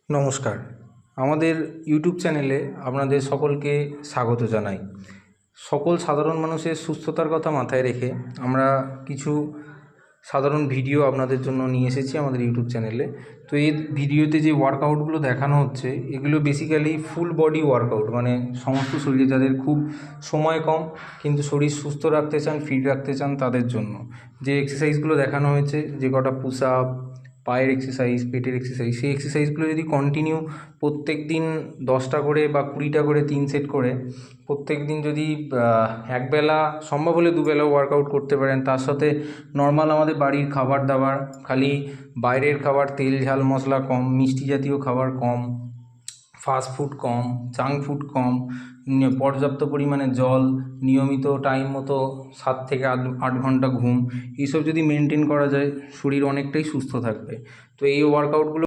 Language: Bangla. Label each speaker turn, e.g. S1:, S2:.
S1: নমস্কার, আমাদের ইউটিউব চ্যানেলে আপনাদের সকলকে স্বাগত জানাই। সকল সাধারণ মানুষের সুস্থতার কথা মাথায় রেখে আমরা কিছু সাধারণ ভিডিও আপনাদের জন্য নিয়ে এসেছি আমাদের ইউটিউব চ্যানেলে। তো এই ভিডিওতে যে ওয়ার্কআউটগুলো দেখানো হচ্ছে এগুলো বেসিক্যালি ফুল বডি ওয়ার্কআউট, মানে সমস্ত শরীরে যাদের খুব সময় কম কিন্তু শরীর সুস্থ রাখতে চান, ফিট রাখতে চান তাদের জন্য যে এক্সারসাইজগুলো দেখানো হয়েছে, যে কটা পুশ আপ, পায়ের এক্সারসাইজ, পেটের এক্সারসাইজ, সেই এক্সারসাইজগুলো যদি কন্টিনিউ প্রত্যেক দিন 10টা করে বা 20টা করে 3 সেট করে প্রত্যেক দিন যদি একবেলা সম্ভব হলে দুবেলাও ওয়ার্কআউট করতে পারেন, তার সাথে নর্মাল আমাদের বাড়ির খাবার দাবার, খালি বাইরের খাবার, তেল ঝাল মশলা কম, মিষ্টি জাতীয় খাবার কম, ফাস্ট ফুড কম, জাঙ্ক ফুড কম, পর্যাপ্ত পরিমাণে জল, নিয়মিত টাইম মতো 7 থেকে 8 ঘন্টা ঘুম, এইসব যদি মেনটেন করা যায় শরীর অনেকটাই সুস্থ থাকবে। তো এই ওয়ার্কআউটগুলো